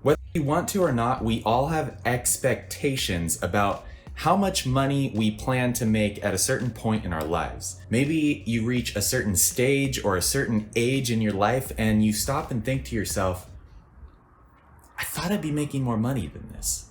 Whether you want to or not, we all have expectations about how much money we plan to make at a certain point in our lives. Maybe you reach a certain stage or a certain age in your life and you stop and think to yourself, I thought I'd be making more money than this.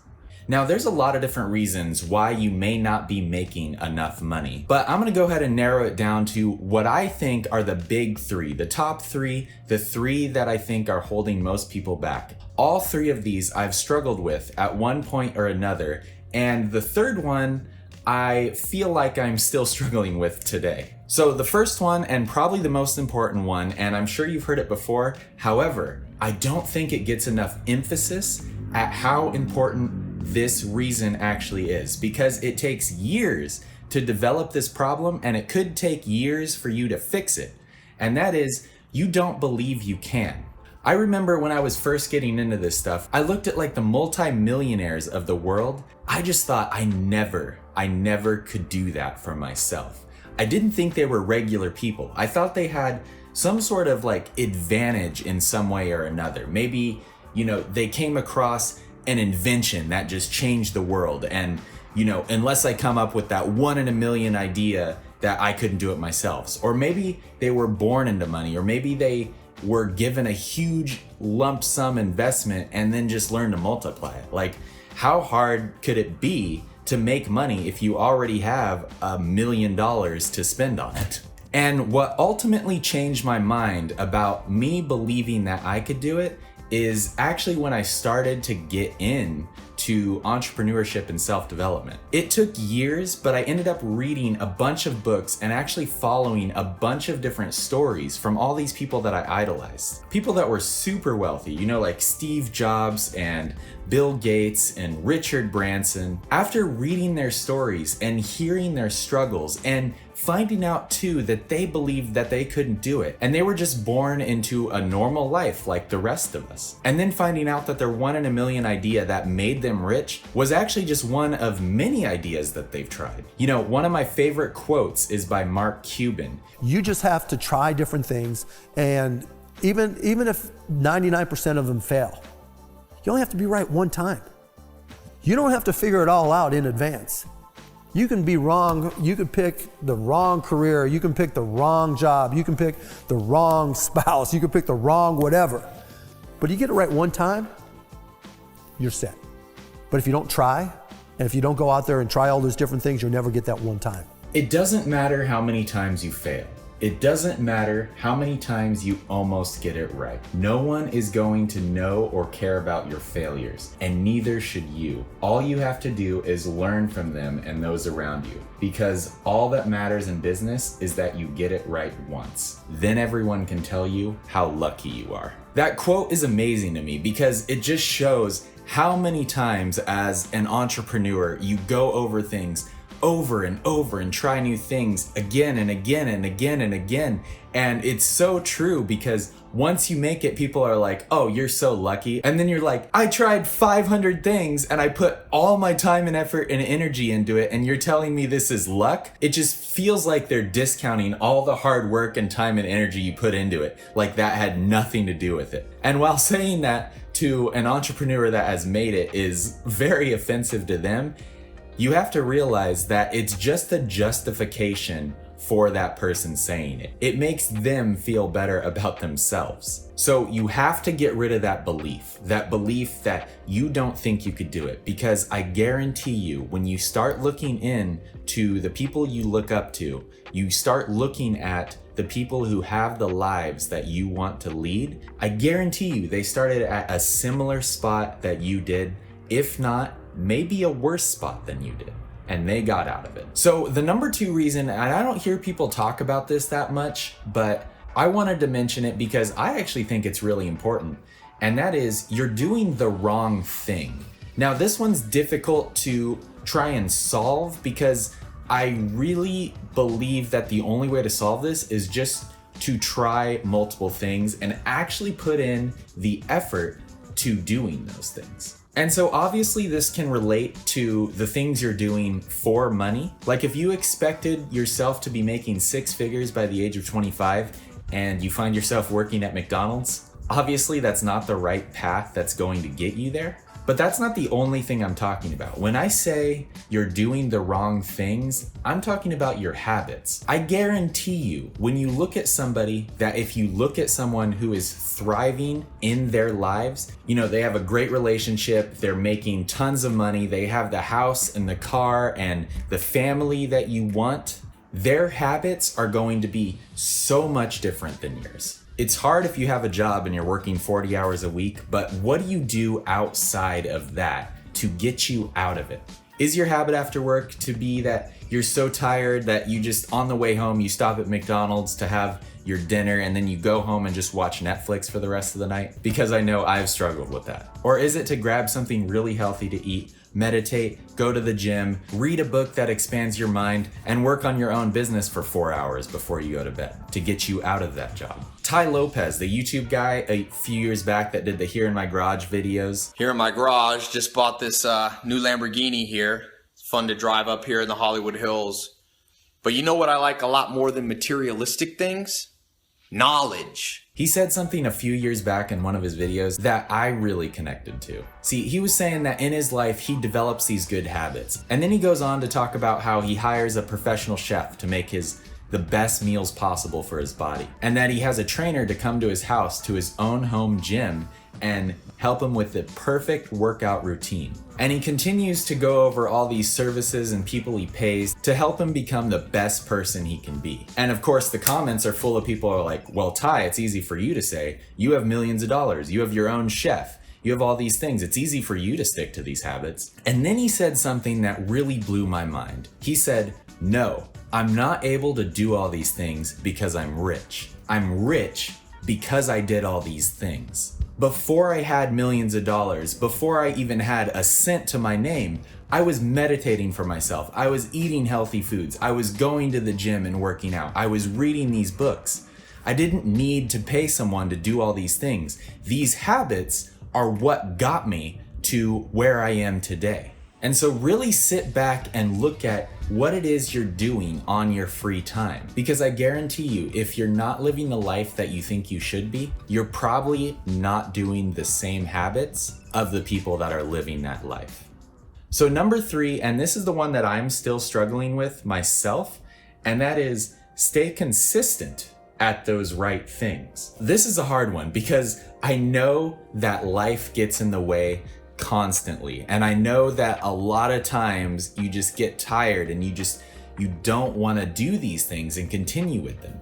Now, there's a lot of different reasons why you may not be making enough money, but I'm gonna go ahead and narrow it down to what I think are the big three, the top three, the three that I think are holding most people back. All three of these I've struggled with at one point or another, and the third one I feel like I'm still struggling with today. So the first one, and probably the most important one, and I'm sure you've heard it before, however, I don't think it gets enough emphasis at how important this reason actually is, because it takes years to develop this problem and it could take years for you to fix it. And that is, you don't believe you can. I remember when I was first getting into this stuff, I looked at like the multi-millionaires of the world. I just thought I never could do that for myself. I didn't think they were regular people. I thought they had some sort of like advantage in some way or another. Maybe, they came across an invention that just changed the world. And, unless I come up with that 1 in a million idea, that I couldn't do it myself. Or maybe they were born into money, or maybe they were given a huge lump sum investment and then just learned to multiply it. Like, how hard could it be to make money if you already have $1 million to spend on it? And what ultimately changed my mind about me believing that I could do it is actually when I started to get into entrepreneurship and self-development. It took years, but I ended up reading a bunch of books and actually following a bunch of different stories from all these people that I idolized. People that were super wealthy, like Steve Jobs and Bill Gates and Richard Branson. After reading their stories and hearing their struggles and finding out too that they believed that they couldn't do it and they were just born into a normal life like the rest of us, and then finding out that their 1 in a million idea that made them rich was actually just one of many ideas that they've tried. One of my favorite quotes is by Mark Cuban. You just have to try different things, and even if 99% of them fail, you only have to be right one time. You don't have to figure it all out in advance. You can be wrong, you can pick the wrong career, you can pick the wrong job, you can pick the wrong spouse, you can pick the wrong whatever. But you get it right one time, you're set. But if you don't try, and if you don't go out there and try all those different things, you'll never get that one time. It doesn't matter how many times you fail. It doesn't matter how many times you almost get it right. No one is going to know or care about your failures, and neither should you. All you have to do is learn from them and those around you, because all that matters in business is that you get it right once. Then everyone can tell you how lucky you are. That quote is amazing to me because it just shows how many times as an entrepreneur you go over things over and over and try new things again and again and again and again. And it's so true, because once you make it, people are like, oh, you're so lucky. And then you're like, I tried 500 things and I put all my time and effort and energy into it, and you're telling me this is luck? It just feels like they're discounting all the hard work and time and energy you put into it, like that had nothing to do with it. And while saying that to an entrepreneur that has made it is very offensive to them, you have to realize that it's just a justification for that person saying it. It makes them feel better about themselves. So you have to get rid of that belief that you don't think you could do it, because I guarantee you, when you start looking into the people you look up to, you start looking at the people who have the lives that you want to lead, I guarantee you they started at a similar spot that you did, if not maybe a worse spot than you did, and they got out of it. So the number 2 reason, and I don't hear people talk about this that much, but I wanted to mention it because I actually think it's really important, and that is you're doing the wrong thing. Now, this one's difficult to try and solve because I really believe that the only way to solve this is just to try multiple things and actually put in the effort to doing those things. And so obviously this can relate to the things you're doing for money. Like if you expected yourself to be making 6 figures by the age of 25 and you find yourself working at McDonald's, Obviously, that's not the right path that's going to get you there. But that's not the only thing I'm talking about. When I say you're doing the wrong things, I'm talking about your habits. I guarantee you, when you look at somebody, that if you look at someone who is thriving in their lives, they have a great relationship, they're making tons of money, they have the house and the car and the family that you want, their habits are going to be so much different than yours. It's hard if you have a job and you're working 40 hours a week, but what do you do outside of that to get you out of it? Is your habit after work to be that you're so tired that you just, on the way home, you stop at McDonald's to have your dinner and then you go home and just watch Netflix for the rest of the night? Because I know I've struggled with that. Or is it to grab something really healthy to eat, meditate, go to the gym, read a book that expands your mind, and work on your own business for 4 hours before you go to bed to get you out of that job? Ty Lopez, the YouTube guy a few years back that did the Here in My Garage videos. Here in my garage, just bought this new Lamborghini here. It's fun to drive up here in the Hollywood Hills. But you know what I like a lot more than materialistic things? Knowledge. He said something a few years back in one of his videos that I really connected to. See, he was saying that in his life, he develops these good habits. And then he goes on to talk about how he hires a professional chef to make the best meals possible for his body. And that he has a trainer to come to his house, to his own home gym, and help him with the perfect workout routine. And he continues to go over all these services and people he pays to help him become the best person he can be. And of course, the comments are full of people who are like, well, Ty, it's easy for you to say. You have millions of dollars. You have your own chef. You have all these things. It's easy for you to stick to these habits. And then he said something that really blew my mind. He said, no, I'm not able to do all these things because I'm rich. I'm rich because I did all these things. Before I had millions of dollars, before I even had a cent to my name, I was meditating for myself. I was eating healthy foods. I was going to the gym and working out. I was reading these books. I didn't need to pay someone to do all these things. These habits are what got me to where I am today. And so really sit back and look at what it is you're doing on your free time. Because I guarantee you, if you're not living the life that you think you should be, you're probably not doing the same habits of the people that are living that life. So number 3, and this is the one that I'm still struggling with myself, and that is stay consistent at those right things. This is a hard one because I know that life gets in the way constantly. And I know that a lot of times you just get tired and you don't want to do these things and continue with them.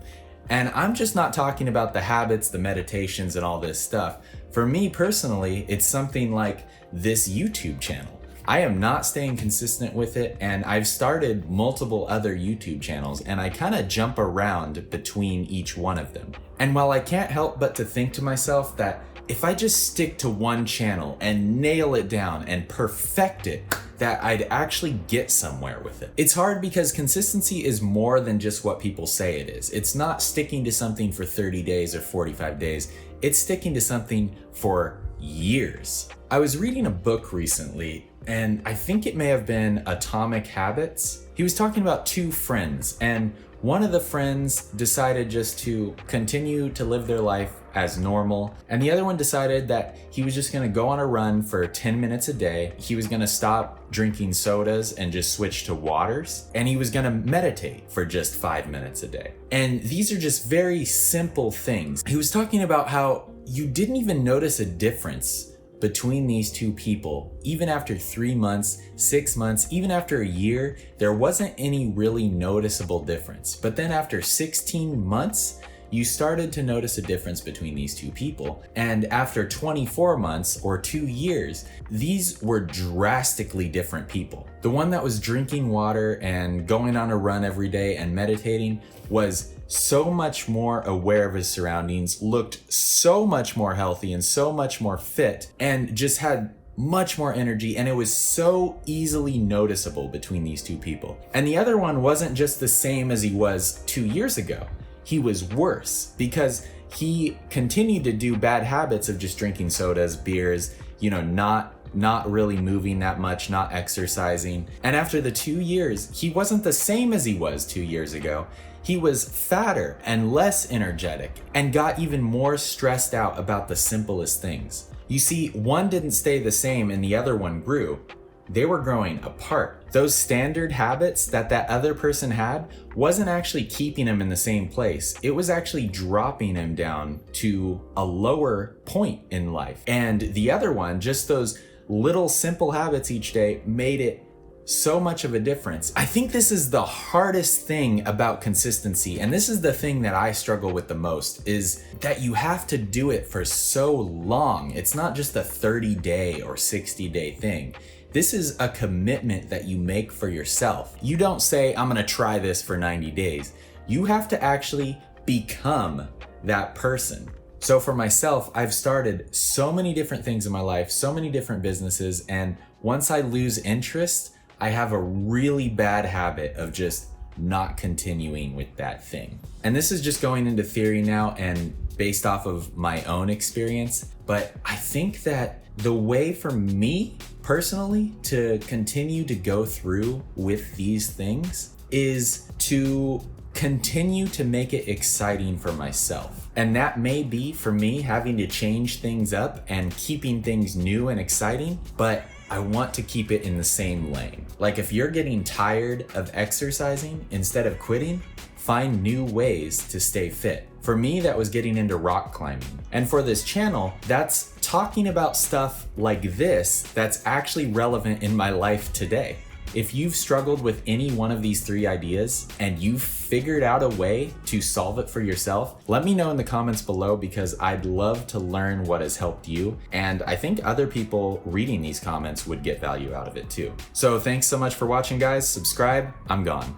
And I'm just not talking about the habits, the meditations, and all this stuff. For me personally, it's something like this YouTube channel. I am not staying consistent with it, and I've started multiple other YouTube channels, and I kind of jump around between each one of them. And while I can't help but to think to myself that if I just stick to one channel and nail it down and perfect it, that I'd actually get somewhere with it. It's hard because consistency is more than just what people say it is. It's not sticking to something for 30 days or 45 days. It's sticking to something for years. I was reading a book recently, and I think it may have been Atomic Habits. He was talking about 2 friends, and one of the friends decided just to continue to live their life as normal, and the other one decided that he was just gonna go on a run for 10 minutes a day. He was gonna stop drinking sodas and just switch to waters, and he was gonna meditate for just 5 minutes a day. And these are just very simple things. He was talking about how you didn't even notice a difference between these 2 people. Even after 3 months, 6 months, even after a year, there wasn't any really noticeable difference. But then after 16 months, you started to notice a difference between these 2 people. And after 24 months or 2 years, these were drastically different people. The one that was drinking water and going on a run every day and meditating was so much more aware of his surroundings, looked so much more healthy and so much more fit, and just had much more energy, and it was so easily noticeable between these 2 people. And the other one wasn't just the same as he was 2 years ago. He was worse because he continued to do bad habits of just drinking sodas, beers, not really moving that much, not exercising. And after the 2 years, he wasn't the same as he was 2 years ago. He was fatter and less energetic and got even more stressed out about the simplest things. You see, one didn't stay the same and the other one grew. They were growing apart. Those standard habits that other person had wasn't actually keeping him in the same place. It was actually dropping him down to a lower point in life. And the other one, just those little simple habits each day, made it so much of a difference. I think this is the hardest thing about consistency, and this is the thing that I struggle with the most, is that you have to do it for so long. It's not just a 30-day or 60-day thing. This is a commitment that you make for yourself. You don't say, I'm gonna try this for 90 days. You have to actually become that person. So for myself, I've started so many different things in my life, so many different businesses, and once I lose interest, I have a really bad habit of just not continuing with that thing. And this is just going into theory now and based off of my own experience, but I think that the way for me personally to continue to go through with these things is to continue to make it exciting for myself. And that may be for me having to change things up and keeping things new and exciting, but I want to keep it in the same lane. Like if you're getting tired of exercising, instead of quitting, find new ways to stay fit. For me, that was getting into rock climbing. And for this channel, that's talking about stuff like this that's actually relevant in my life today. If you've struggled with any one of these 3 ideas and you've figured out a way to solve it for yourself, let me know in the comments below because I'd love to learn what has helped you. And I think other people reading these comments would get value out of it too. So thanks so much for watching, guys. Subscribe. I'm gone.